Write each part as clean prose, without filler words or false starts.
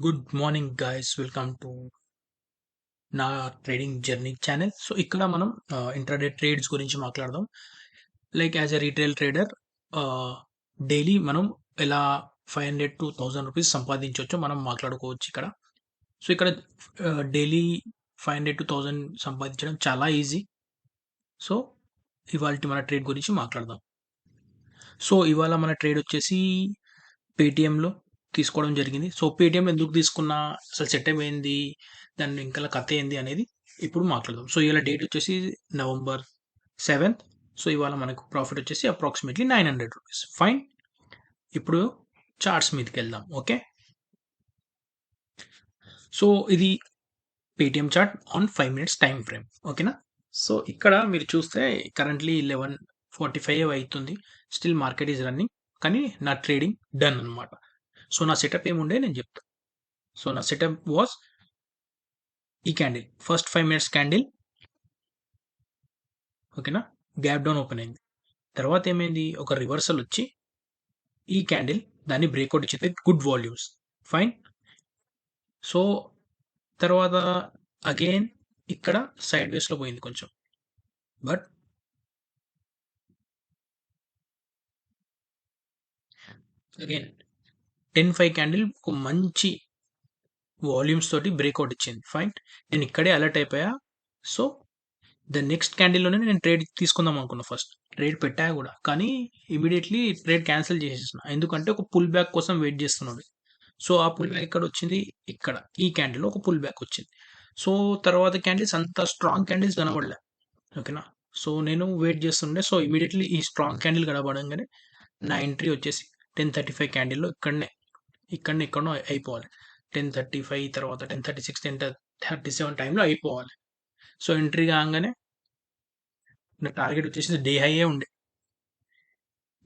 Good morning guys, welcome to నా trading journey channel. So ఇక్కడ మనం ఇంట్రాడే ట్రేడ్స్ గురించి మాట్లాడదాం. Like as a retail trader daily మనం ఎలా 500 to 1000 రూపీస్ సంపాదించవచ్చో మనం మాట్లాడుకోవచ్చు ఇక్కడ. సో ఇక్కడ డైలీ 500 to 1000 సంపాదించడం చాలా ఈజీ. సో ఇవాళ మన ట్రేడ్ గురించి మాట్లాడదాం. సో ఇవాళ మన ట్రేడ్ వచ్చేసి పేటిఎంలో తీసుకోవడం జరిగింది. సో పేటిఎం ఎందుకు తీసుకున్నా, అసలు సెటప్ ఏంది, దాని ఇంకా కథ ఏంది అనేది ఇప్పుడు మాట్లాడదాం. సో ఇవాళ డేట్ వచ్చేసి నవంబర్ 7th. సో ఇవాళ మనకు ప్రాఫిట్ వచ్చేసి అప్రాక్సిమేట్లీ 900 రూపీస్. ఫైన్. ఇప్పుడు చార్ట్స్ మీదకి వెళ్దాం. ఓకే, సో ఇది Paytm chart on 5 minutes time frame. ఓకేనా. సో ఇక్కడ మీరు చూస్తే కరెంట్లీ 11:45 అవుతుంది. స్టిల్ మార్కెట్ ఈజ్ రన్నింగ్, కానీ నా ట్రేడింగ్ డన్ అనమాట. సో నా సెటప్ ఏముండే నేను చెప్తా. సో నా సెటప్ వాజ్ ఈ క్యాండిల్, ఫస్ట్ 5 minutes క్యాండిల్. ఓకేనా, గ్యాప్ డౌన్ ఓపెన్ అయింది. తర్వాత ఏమైంది, ఒక రివర్సల్ వచ్చి ఈ క్యాండిల్ దాన్ని బ్రేక్అవుట్ ఇచ్చింది, గుడ్ వాల్యూమ్స్. ఫైన్. సో తర్వాత అగైన్ ఇక్కడ సైడ్ వేస్లో పోయింది కొంచెం, బట్ అగైన్ 10-5 క్యాండిల్ ఒక మంచి వాల్యూమ్స్ తోటి బ్రేక్అవుట్ ఇచ్చింది. ఫైన్. నేను ఇక్కడే అలర్ట్ అయిపోయా. సో ద నెక్స్ట్ క్యాండిల్లోనే నేను ట్రేడ్ తీసుకుందాం అనుకున్నా. ఫస్ట్ ట్రేడ్ పెట్టా కూడా, కానీ ఇమీడియట్లీ ట్రేడ్ క్యాన్సిల్ చేసేసిన, ఎందుకంటే ఒక పుల్ బ్యాక్ కోసం వెయిట్ చేస్తున్నాడు. సో ఆ పుల్ బ్యాక్ ఇక్కడ వచ్చింది, ఇక్కడ ఈ క్యాండిల్ ఒక పుల్ బ్యాక్ వచ్చింది. సో తర్వాత క్యాండిల్స్ అంత స్ట్రాంగ్ క్యాండిల్స్ కనబడలే. ఓకేనా. సో నేను వెయిట్ చేస్తుండే. సో ఇమీడియట్లీ ఈ స్ట్రాంగ్ క్యాండిల్ కనబడంగానే నా ఎంట్రీ వచ్చేసి 10:35 క్యాండిల్లో ఎక్కడో అయిపోవాలి. 10:35 తర్వాత 10:36 10:37 టైంలో అయిపోవాలి. సో ఎంట్రీ కాగానే నా టార్గెట్ వచ్చేసి డే హైయే ఉండే.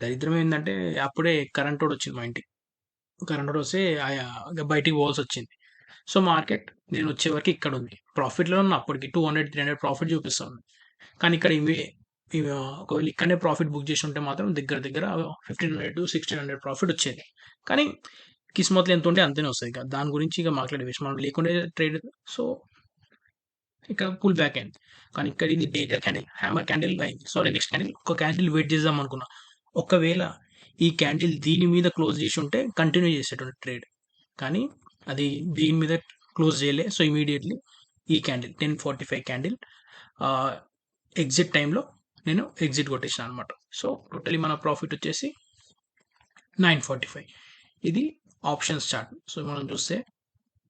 దరిద్రం ఏంటంటే అప్పుడే కరెంట్ కూడా వచ్చింది మా ఇంటికి. కరెంట్ కూడా వస్తే బయటికి పోవాల్సి వచ్చింది. సో మార్కెట్ నేను వచ్చే వరకు ఇక్కడ ఉంది, ప్రాఫిట్లో ఉన్న అప్పటికి 200-300 ప్రాఫిట్ చూపిస్తుంది. కానీ ఇక్కడ ఒకవేళ ఇక్కడనే ప్రాఫిట్ బుక్ చేసి ఉంటే మాత్రం దగ్గర దగ్గర 1500-1600 ప్రాఫిట్ వచ్చేది. కానీ కిస్మత్లు ఎంత ఉంటే అంతనే వస్తుంది. ఇక దాని గురించి ఇక మాట్లాడే విషయం మనం లేకుండే ట్రేడ్. సో ఇక్కడ పుల్ బ్యాక్ అయింది, కానీ ఇక్కడ ఇది డేటా క్యాండిల్, హ్యామర్ క్యాండిల్ అయింది. సారీ, నెక్స్ట్ క్యాండిల్ ఒక క్యాండిల్ వెయిట్ చేద్దాం అనుకున్నా. ఒకవేళ ఈ క్యాండిల్ దీని మీద క్లోజ్ చేసి ఉంటే కంటిన్యూ చేసేటువంటి ట్రేడ్, కానీ అది దీని మీద క్లోజ్ చేయలే. సో ఇమీడియట్లీ ఈ క్యాండిల్ 10:45 క్యాండిల్ ఎగ్జిట్ టైంలో నేను ఎగ్జిట్ కొట్టేసాను అనమాట. సో టోటలీ మన ప్రాఫిట్ వచ్చేసి 945. ఇది ఆప్షన్స్ చార్ట్. సో మనం చూస్తే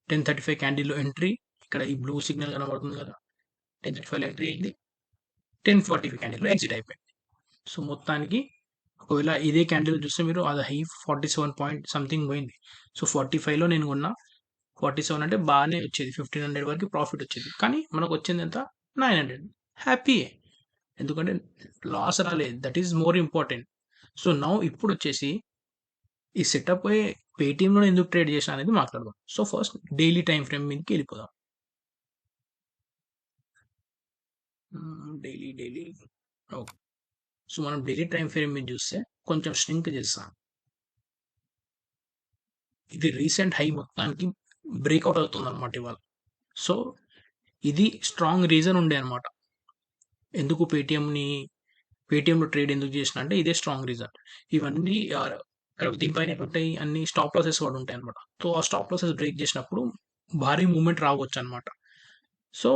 10:35 క్యాండిల్లో ఎంట్రీ, ఇక్కడ ఈ బ్లూ సిగ్నల్ కనబడుతుంది కదా, 10:35 ఎంట్రీ అయింది, 10:45 క్యాండిల్లో ఎగ్జిట్ అయిపోయింది. సో మొత్తానికి ఒకవేళ ఇదే క్యాండిల్ చూస్తే మీరు అది హై 47 పాయింట్ సంథింగ్ పోయింది. సో 45లో నేను కొన్నా. 47 అంటే బాగానే వచ్చేది, 1500 వరకు ప్రాఫిట్ వచ్చేది. కానీ మనకు వచ్చింది ఎంత, 900. హ్యాపీయే, ఎందుకంటే లాస్ రాలేదు. That is more important. So now ఇప్పుడు వచ్చేసి ఈ సెటప్ పేటిఎంలో ఎందుకు ట్రేడ్ చేసిన అనేది మాట్లాడదాం. So first daily time frame మీదకి వెళ్ళిపోదాం. Daily okay. సో మనం డైలీ టైం ఫ్రేమ్ మీద చూస్తే కొంచెం స్ట్రింక్ చేస్తాం. ఇది రీసెంట్ హై మొత్తానికి బ్రేక్అవుట్ అవుతుంది అనమాట ఇవాళ. సో ఇది స్ట్రాంగ్ రీజన్ ఉండే అనమాట, ఎందుకు పేటిఎంలో ట్రేడ్ ఎందుకు చేసిన అంటే ఇదే స్ట్రాంగ్ రీజన్. ఇవన్నీ దీనిపైన ఉంటాయి, అన్ని స్టాప్ లాసెస్ కూడా ఉంటాయి అనమాట. సో ఆ స్టాప్ లాసెస్ బ్రేక్ చేసినప్పుడు భారీ మూమెంట్ రావచ్చు అనమాట. సో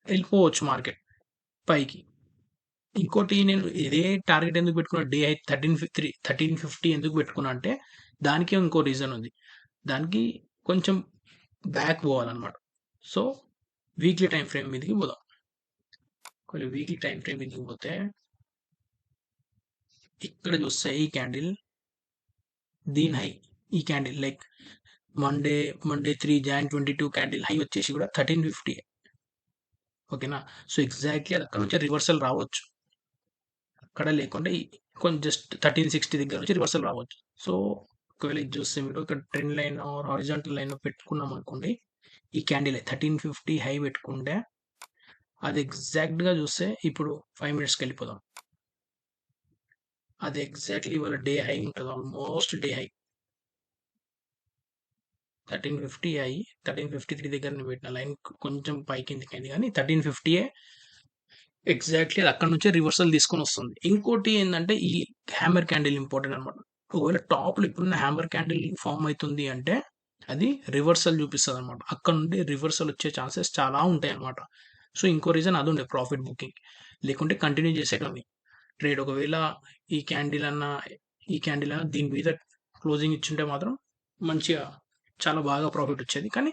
వెళ్ళిపోవచ్చు మార్కెట్ పైకి. ఇంకోటి నేను ఇదే టార్గెట్ ఎందుకు పెట్టుకున్నా, డే 1350 ఎందుకు పెట్టుకున్నా అంటే దానికి ఇంకో రీజన్ ఉంది. దానికి కొంచెం బ్యాక్ పోవాలన్నమాట. సో వీక్లీ టైం ఫ్రేమ్ మీదకి పోదాం. కొంచెం వీక్లీ టైం ఫ్రేమ్ మీదకి పోతే ఇక్కడ చూస్తే ఈ క్యాండిల్ దీని హై, ఈ candle like Monday 3 Jan 22 candle high వచ్చేసి కూడా 1350. ఓకేనా. సో ఎగ్జాక్ట్లీ అది అక్కడ నుంచి రివర్సల్ రావచ్చు, అక్కడ లేకుండా కొంచెం జస్ట్ 1360 దగ్గర నుంచి రివర్సల్ రావచ్చు. సో ఒకవేళ ఇది చూస్తే మీరు ఇక్కడ trend line or horizontal line పెట్టుకున్నాం అనుకోండి, ఈ క్యాండిల్ 1350 హై పెట్టుకుంటే అది ఎగ్జాక్ట్గా చూస్తే ఇప్పుడు 5 minutesకి వెళ్ళిపోదాం. అది ఎగ్జాక్ట్లీ ఇవాళ డే హై ఉంటుంది, ఆల్మోస్ట్ డే హై. 1350 అయ్యి 1353 దగ్గర నేను పెట్టిన లైన్ కొంచెం పైకి కిందికైంది కానీ 1350 ఎగ్జాక్ట్లీ అది అక్కడ నుంచే రివర్సల్ తీసుకొని వస్తుంది. ఇంకోటి ఏంటంటే ఈ హ్యామర్ క్యాండిల్ ఇంపార్టెంట్ అనమాట. ఒకవేళ టాప్లో ఇప్పుడున్న హ్యామర్ క్యాండిల్ ఫామ్ అవుతుంది అంటే అది రివర్సల్ చూపిస్తుంది అనమాట. అక్కడ నుండి రివర్సల్ వచ్చే ఛాన్సెస్ చాలా ఉంటాయి అనమాట. సో ఇంకో రీజన్ అది ఉండే ప్రాఫిట్ బుకింగ్, లేకుంటే కంటిన్యూ చేసేటోని ట్రేడ్. ఒకవేళ ఈ క్యాండిల్ అన్న దీని మీద క్లోజింగ్ ఇచ్చుంటే మాత్రం మంచిగా చాలా బాగా ప్రాఫిట్ వచ్చేది. కానీ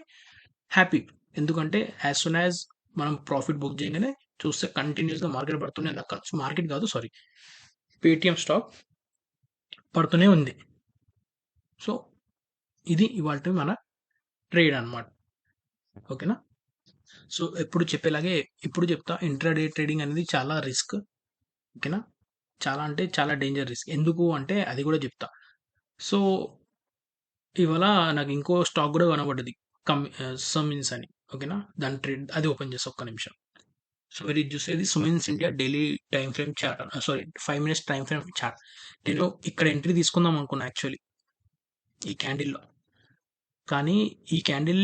హ్యాపీ, ఎందుకంటే యాజ్ సూన్ యాజ్ మనం ప్రాఫిట్ బుక్ చేయగానే చూస్తే కంటిన్యూస్గా మార్కెట్ పడుతూనే ఉంది. అక్కడ మార్కెట్ కాదు సారీ, పేటిఎం స్టాక్ పడుతూనే ఉంది. సో ఇది ఇవాళ మన ట్రేడ్ అనమాట. ఓకేనా. సో ఎప్పుడు చెప్పేలాగే ఇప్పుడు చెప్తా, ఇంట్రాడే ట్రేడింగ్ అనేది చాలా రిస్క్. ఓకేనా, చాలా అంటే చాలా డేంజర్ రిస్క్. ఎందుకు అంటే అది కూడా చెప్తా. సో ఇవాళ నాకు ఇంకో స్టాక్ కూడా కనబడ్డది, సమిన్స్ అని. ఓకేనా, దాని ట్రేడ్ అది ఓపెన్ చేసి ఒక్క నిమిషం. సో మీరు ఇది చూసేది Siemens India daily time frame chart, sorry 5 minutes time frame chart. నేను ఇక్కడ ఎంట్రీ తీసుకుందాం అనుకున్నా యాక్చువల్లీ ఈ క్యాండిల్లో, కానీ ఈ candle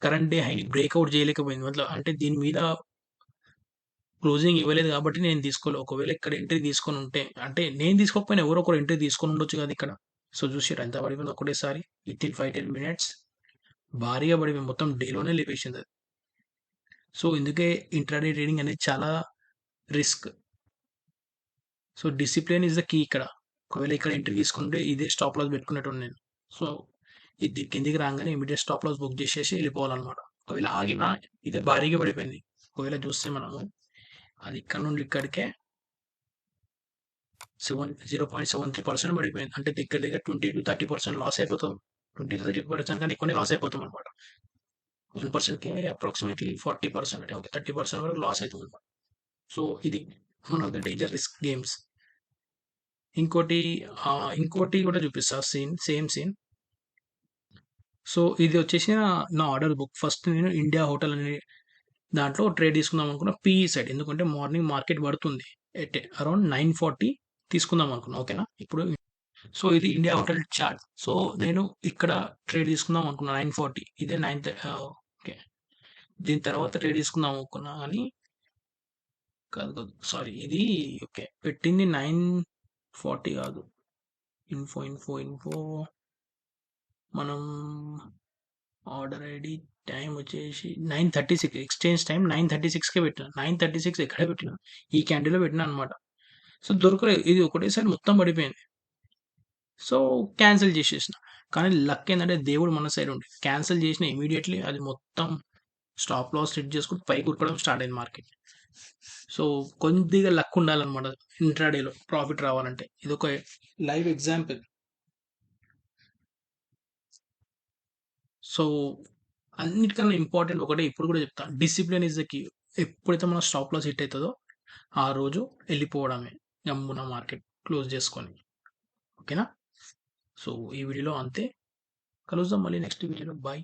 current day high breakout చేయలేకపోయింది. మతలబ్ అంటే దీని మీద క్లోజింగ్ ఇవ్వలేదు కాబట్టి నేను తీసుకోలేదు. ఒకవేళ ఇక్కడ ఎంట్రీ తీసుకొని ఉంటే, అంటే నేను తీసుకోకపోయినా ఎవరో ఒకరు ఎంట్రీ తీసుకొని ఉండొచ్చు కదా ఇక్కడ. సో చూసారు ఎంత పడిపోయింది ఒకటేసారి, విత్ ఇన్ 5-10 మినిట్స్ భారీగా పడిపోయింది, మొత్తం డేలోనే లేపేసింది అది. సో ఇందుకే ఇంట్రాడే ట్రేడింగ్ అనేది చాలా risk. So discipline is the key ఇక్కడ. ఒకవేళ ఇక్కడ ఎంట్రీ తీసుకుంటే ఇదే స్టాప్ లాస్ పెట్టుకునేటోడు నేను. సో ఇది కిందికి రాగానే ఇమీడియట్ స్టాప్ లాస్ బుక్ చేసేసి వెళ్ళిపోవాలన్నమాట. ఒకవేళ ఆగినా ఇదే భారీగా పడిపోయింది. ఒకవేళ చూస్తే మనము అది ఇక్కడ నుండి ఇక్కడికే 0.73% పడిపోయింది. అంటే దగ్గర దగ్గర 20-30% లాస్ అయిపోతాం. 20-30% కానీ ఎక్కువనే లాస్ అయిపోతాం అనమాట. 1%కి అప్రాక్సిమేట్లీ 40% అంటే ఓకే 30% వరకు లాస్ అవుతుంది అనమాట. సో ఇది one of the danger risk games. ఇంకోటి కూడా చూపిస్తా, సేమ్ సీన్. సో ఇది వచ్చేసి నా ఆర్డర్ బుక్. ఫస్ట్ నేను ఇండియా హోటల్ అనే దాంట్లో ట్రేడ్ తీసుకుందాం అనుకున్నా పిఈ సైడ్, ఎందుకంటే మార్నింగ్ మార్కెట్ పడుతుంది అరౌండ్ 9:40 తీసుకుందాం అనుకున్నా. ఓకేనా, ఇప్పుడు సో ఇది ఇండియా హోటల్ చార్ట్. సో నేను ఇక్కడ ట్రేడ్ తీసుకుందాం అనుకున్నా 9:40, ఇదే 9. ఓకే, దీని తర్వాత ట్రేడ్ తీసుకుందాం అనుకున్నా కానీ కాదు సారీ, ఇది ఓకే పెట్టింది 9:40 కాదు. ఇన్ఫో మనం ఆర్డర్ ఐడి టైం వచ్చేసి 9:36, ఎక్స్చేంజ్ టైం 9:36కే పెట్టిన. 9:36 ఎక్కడ పెట్టిన, ఈ క్యాండిల్లో పెట్టిన అనమాట. సో దొరకలేదు, ఇది ఒకటేసారి మొత్తం పడిపోయింది. సో క్యాన్సిల్ చేసేసిన. కానీ లక్ ఏంటంటే దేవుడు మన సైడ్ ఉండి క్యాన్సిల్ చేసిన ఇమీడియట్లీ అది మొత్తం స్టాప్ లాస్ సెట్ చేసుకుని పైకి ఉరకడం స్టార్ట్ అయింది మార్కెట్. సో కొద్దిగా లక్ ఉండాలన్నమాట ఇంట్రాడేలో ప్రాఫిట్ రావాలంటే. ఇది ఒక లైవ్ ఎగ్జాంపుల్. సో అన్నిటికన్నా ఇంపార్టెంట్ ఒకటే ఇప్పుడు కూడా చెప్తాను, డిసిప్లిన్ ఇస్ ద కీ. ఎప్పుడైతే మన స్టాప్ లాస్ హిట్ అవుతుందో ఆ రోజు వెళ్ళిపోవడమే, గమ్మున మార్కెట్ క్లోజ్ చేసుకొని. ఓకేనా. సో ఈ వీడియోలో అంతే, కలుద్దాం మళ్ళీ నెక్స్ట్ వీడియోలో. బాయ్.